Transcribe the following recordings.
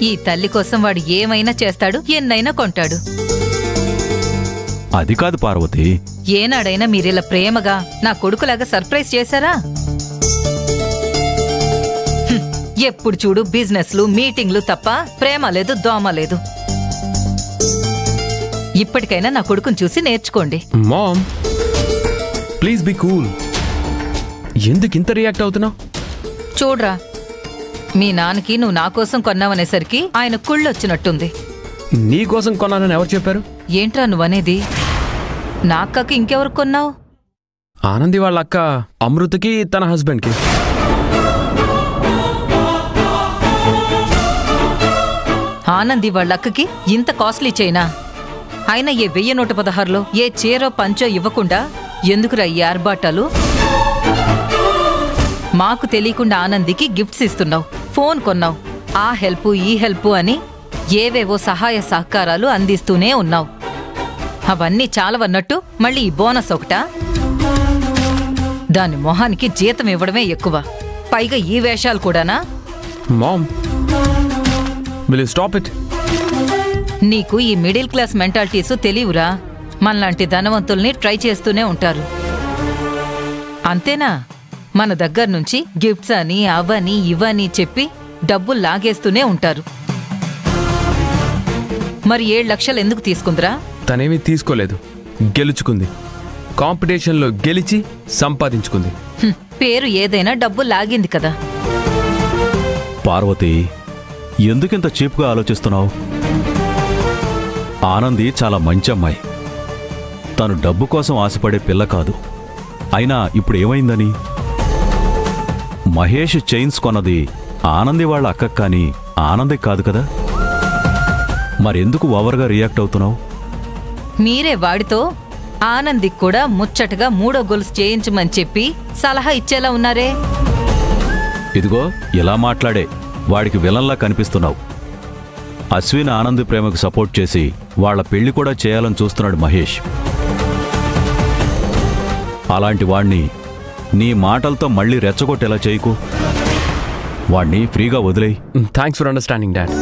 ఈ తల్లి కోసం వాడు ఏమైనా చేస్తాడు, ఎన్నైనా కొంటాడు. అది కాదు పార్వతి, ఏనాడైనా మీరిలా ప్రేమగా నా కొడుకులాగా సర్ప్రైజ్ చేశారా? ఎప్పుడు చూడు బిజినెస్లు, మీటింగ్లు తప్ప ప్రేమ లేదు, దోమ లేదు. ఇప్పటికైనా నా కొడుకుని చూసి నేర్చుకోండి. Mom please be cool. ఎందుకు ఇంత రియాక్ట్ అవుతున్నావు? చూడ్రా, మీ నాన్నకి నువ్వు నా కోసం కొన్నావనేసరికి ఆయన కుళ్ళొచ్చినట్టుంది. నీ కోసం కొన్నానని ఎవరు చెప్పారు? ఏంట్రా నువ్వనేది? నా అక్కకి ఇంకెవరు కొన్నావు? ఆనంది వాళ్ళ అక్క అమృతకి, తన హస్బెండ్కి. ఆనంది వాళ్ళ అక్కకి ఇంత కాస్ట్లీ చైనా? అయినా ఏ 1116లో ఏ చీరో పంచో ఇవ్వకుండా ఎందుకురా ఈ ఆర్బాటాలు? మాకు తెలియకుండా ఆనందికి గిఫ్ట్స్ ఇస్తున్నావు, ఫోన్ కొన్నావు, ఆ హెల్ప్ ఈ హెల్ప్ అని ఏవేవో సహాయ సహకారాలు అందిస్తూనే ఉన్నావు. అవన్నీ చాలవన్నట్టు మళ్ళీ ఈ బోనస్ ఒకటా? దాని మొహానికి జీతం ఇవ్వడమే ఎక్కువ, పైగా ఈ వేషాలు కూడానా? Mom will you stop it? నీకు ఈ మిడిల్ క్లాస్ మెంటాలిటీసు తెలియవురా. మనలాంటి ధనవంతుల్ని ట్రై చేస్తూనే ఉంటారు, అంతేనా? మన దగ్గర నుంచి గిఫ్ట్స్ అని అవని ఇవని చెప్పి డబ్బులు లాగేస్తూనే ఉంటారు. మరి 7 లక్షలు ఎందుకు తీసుకుందిరా? తనేమీ తీసుకోలేదు, గెలుచుకుంది. కాంపిటీషన్లో గెలిచి సంపాదించుకుంది. పేరు ఏదైనా డబ్బు లాగింది కదా. పార్వతి ఎందుకింత చీప్గా ఆలోచిస్తున్నావు? ఆనంది చాలా మంచి అమ్మాయి, తను డబ్బు కోసం ఆశపడే పిల్ల కాదు. అయినా ఇప్పుడు ఏమైందని? మహేష్ చైన్స్ కొన్నది ఆనంది వాళ్ళ అక్కకు కానీ ఆనంది కాదు కదా. మరెందుకు ఓవర్గా రియాక్ట్ అవుతున్నావు? మీరే వాడితో ఆనందికి కూడా ముచ్చటగా 3వ గొలుసు చేయించమని చెప్పి సలహా ఇచ్చేలా ఉన్నారే. ఇదిగో ఇలా మాట్లాడే వాడికి విలన్లా కనిపిస్తున్నావు. అశ్విన్ ఆనంది ప్రేమకు సపోర్ట్ చేసి వాళ్ల పెళ్లి కూడా చేయాలని చూస్తున్నాడు మహేష్. అలాంటి వాణ్ణి నీ మాటలతో మళ్ళీ రెచ్చగొట్టేలా చేయకు. వాణ్ణి ఫ్రీగా వదిలేయి. Thanks for understanding dad.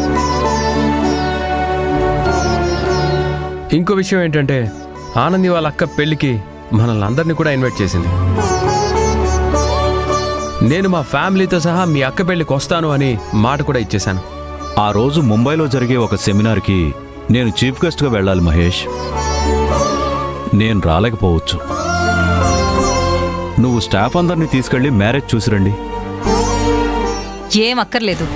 ఇంకో విషయం ఏంటంటే ఆనంది వాళ్ళ అక్క పెళ్లికి మనల్ని అందరినీ కూడా ఇన్వైట్ చేసింది. నేను మా ఫ్యామిలీతో సహా మీ అక్క పెళ్లికి వస్తాను అని మాట కూడా ఇచ్చేశాను. ఆ రోజు ముంబైలో జరిగే ఒక సెమినార్కి నేను చీఫ్ గెస్ట్గా వెళ్ళాలి మహేష్. నేను రాలేకపోవచ్చు. నువ్వు స్టాఫ్ అందరినీ తీసుకెళ్లి మ్యారేజ్ చూసిరండి. ఏం అక్కర్లేదు.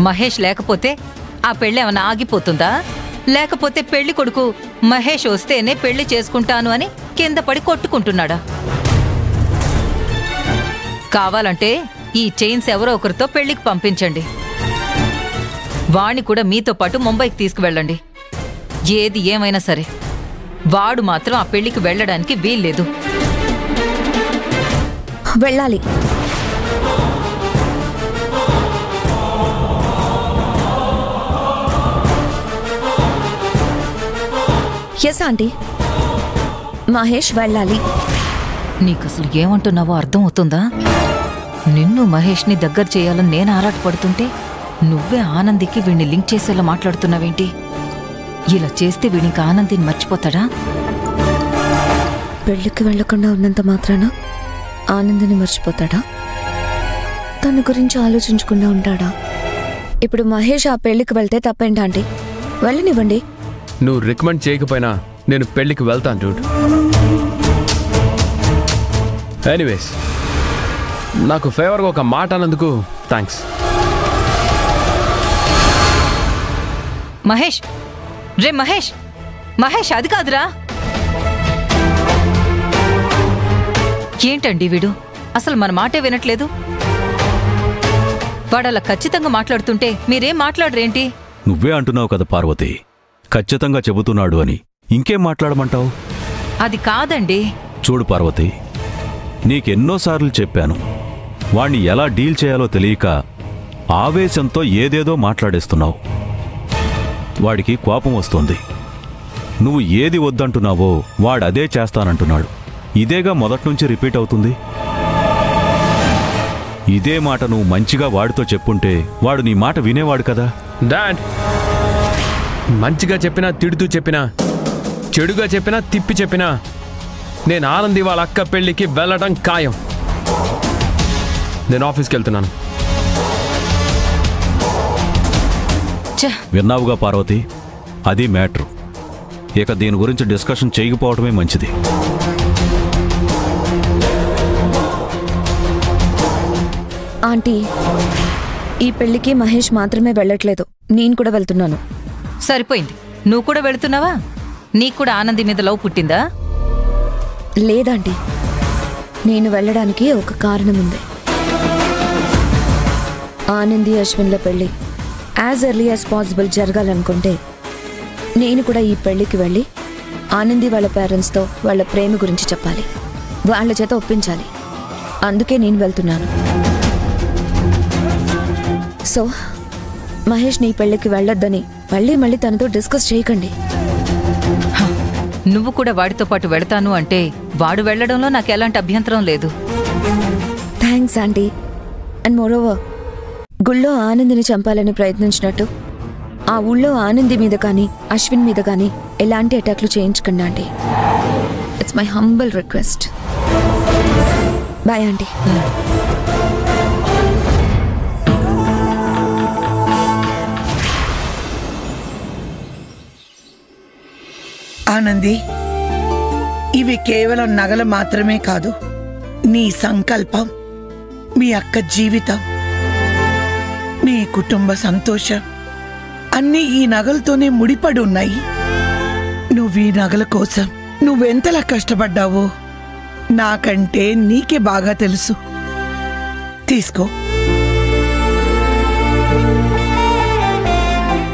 మహేష్ లేకపోతే ఆ పెళ్లి ఏమైనా ఆగిపోతుందా? లేకపోతే పెళ్లి కొడుకు మహేష్ వస్తేనే పెళ్లి చేసుకుంటాను అని కింద పడి కొట్టుకుంటున్నాడా? కావాలంటే ఈ చైన్స్ ఎవరో ఒకరితో పెళ్లికి పంపించండి. వాణ్ణి కూడా మీతో పాటు ముంబైకి తీసుకువెళ్ళండి. ఏది ఏమైనా సరే వాడు మాత్రం ఆ పెళ్లికి వెళ్ళడానికి వీల్లేదు. వెళ్ళాలి. ఎస్ ఆంటీ, మహేష్ వెళ్ళాలి. నీకసలు ఏమంటున్నావో అర్థం అవుతుందా? నిన్ను మహేష్ని దగ్గర చేయాలని నేను ఆరాటపడుతుంటే నువ్వే ఆనందికి వీడిని లింక్ చేసేలా మాట్లాడుతున్నావేంటి? ఇలా చేస్తే వీడికి ఆనందిని మర్చిపోతాడా? పెళ్లికి వెళ్లకుండా ఉన్నంత మాత్రాన ఆనందిని మర్చిపోతాడా? తన గురించి ఆలోచించకుండా ఉంటాడా? ఇప్పుడు మహేష్ ఆ పెళ్లికి వెళ్తే తప్పేంటంటే వెళ్ళనివ్వండి. నువ్వు రికమెండ్ చేయకపోయినా నేను పెళ్లికి వెళ్తాను డూడ్. ఎనీవేస్, నాకు ఫేవర్గా ఒక మాట అన్నందుకు థ్యాంక్స్. మహేష్, రే మహేష్, మహేష్ అది కాదురా. ఏంటండి వీడు అసలు మన మాటే వినట్లేదు? వాడలా ఖచ్చితంగా మాట్లాడుతుంటే మీరేం మాట్లాడరేంటి? నువ్వే అంటున్నావు కదా పార్వతి, ఖచ్చితంగా చెబుతున్నాడు అని. ఇంకేం మాట్లాడమంటావు? అది కాదండి. చూడు పార్వతి, నీకెన్నోసార్లు చెప్పాను, వాణ్ణి ఎలా డీల్ చేయాలో తెలియక ఆవేశంతో ఏదేదో మాట్లాడేస్తున్నావు. వాడికి కోపం వస్తుంది. నువ్వు ఏది వద్దంటున్నావో వాడదే చేస్తానంటున్నాడు. ఇదేగా మొదట్నుంచి రిపీట్ అవుతుంది. ఇదే మాట నువ్వు మంచిగా వాడితో చెప్పుంటే వాడు నీ మాట వినేవాడు కదా. డాడ్, మంచిగా చెప్పినా తిడుతూ చెప్పినా చెడుగా చెప్పినా తిప్పి చెప్పినా నేను ఆనంది వాళ్ళ అక్క పెళ్ళికి వెళ్ళడం ఖాయం. నేను ఆఫీస్కి వెళ్తున్నాను. విన్నావుగా పార్వతి, అది మ్యాటర్. ఇక దీని గురించి డిస్కషన్ చేయకపోవడమే మంచిది. ఆంటీ, ఈ పెళ్లికి మహేష్ మాత్రమే వెళ్ళట్లేదు, నేను కూడా వెళ్తున్నాను. సరిపోయింది, నువ్వు కూడా వెళుతున్నావా? నీకు కూడా ఆనంది మీద లవ్ పుట్టిందా? లేదండి, నేను వెళ్ళడానికి ఒక కారణం ఉంది. ఆనంది అశ్విన్ల పెళ్లి యాజ్ ఎర్లీ యాజ్ పాసిబుల్ జరగాలనుకుంటే నేను కూడా ఈ పెళ్లికి వెళ్ళి ఆనంది వాళ్ళ పేరెంట్స్తో వాళ్ళ ప్రేమ గురించి చెప్పాలి, వాళ్ళ చేత ఒప్పించాలి. అందుకే నేను వెళ్తున్నాను. సో మహేష్ నీ పెళ్లికి వెళ్ళొద్దని మళ్ళీ మళ్ళీ తనతో డిస్కస్ చేయకండి. నువ్వు కూడా వాడితో పాటు వెళతాను అంటే వాడు వెళ్లడంలో నాకు ఎలాంటి అభ్యంతరం లేదు. Thanks aunty. అండ్ మోరోవర్, గుళ్ళో ఆనందిని చంపాలని ప్రయత్నించినట్టు ఆ ఊళ్ళో ఆనంది మీద కానీ అశ్విన్ మీద కానీ ఎలాంటి అటాక్లు చేయించకండి aunty. It's my humble request. Bye aunty. Anandi, ఇవి కేవలం నగలు మాత్రమే కాదు, నీ సంకల్పం, మీ అక్క జీవితం, మీ కుటుంబ సంతోషం అన్నీ ఈ నగలతోనే ముడిపడి ఉన్నాయి. నువ్వు ఈ నగల కోసం నువ్వెంతలా కష్టపడ్డావో నాకంటే నీకే బాగా తెలుసు. తీసుకో.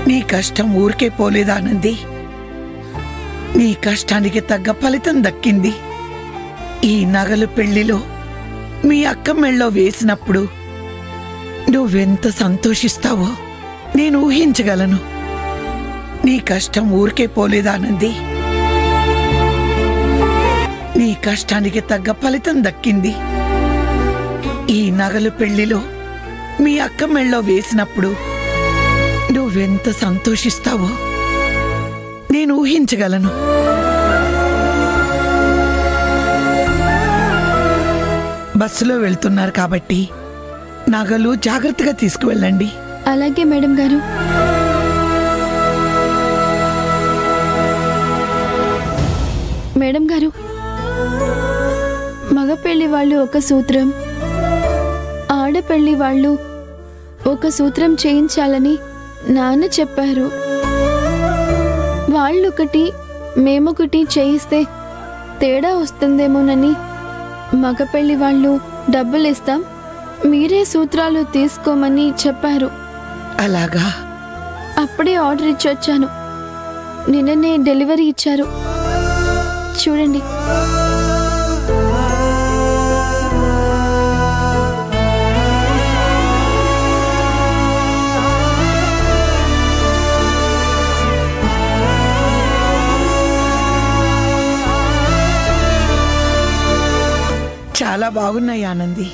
నీ కష్టం ఊరికే పోలేదు ఆనంది, నీ కష్టానికి తగ్గ ఫలితం దక్కింది. ఈ నగలు పెళ్లిలో మీ అక్క మెళ్ళో వేసినప్పుడు నువ్వెంత సంతోషిస్తావో నేను ఊహించగలను. నీ కష్టం ఊరికే పోలేదానంది, నీ కష్టానికి తగ్గ ఫలితం దక్కింది. ఈ నగలు పెళ్లిలో మీ అక్క మెళ్ళో వేసినప్పుడు నువ్వెంత సంతోషిస్తావో నేను ఊహించగలను. బస్సులో వెళ్తున్నారు కాబట్టి నగలు జాగ్రత్తగా తీసుకువెళ్ళండి. అలాగే మేడం గారు. మేడం గారు, మగ పెళ్లి వాళ్ళు ఒక సూత్రం, ఆడపెళ్లి వాళ్ళు ఒక సూత్రం చేయించాలని నాన్న చెప్పారు. వాళ్ళొకటి మేమొకటి చేయిస్తే తేడా వస్తుందేమోనని మగ పెళ్లి వాళ్ళు డబ్బులు ఇస్తాం, మీరే సూత్రాలు తీసుకోమని చెప్పారు. అలాగా? అప్పుడే ఆర్డర్ ఇచ్చొచ్చాను. నిన్ననే డెలివరీ ఇచ్చారు. చూడండి. చాలా బాగున్నాయి ఆనంది.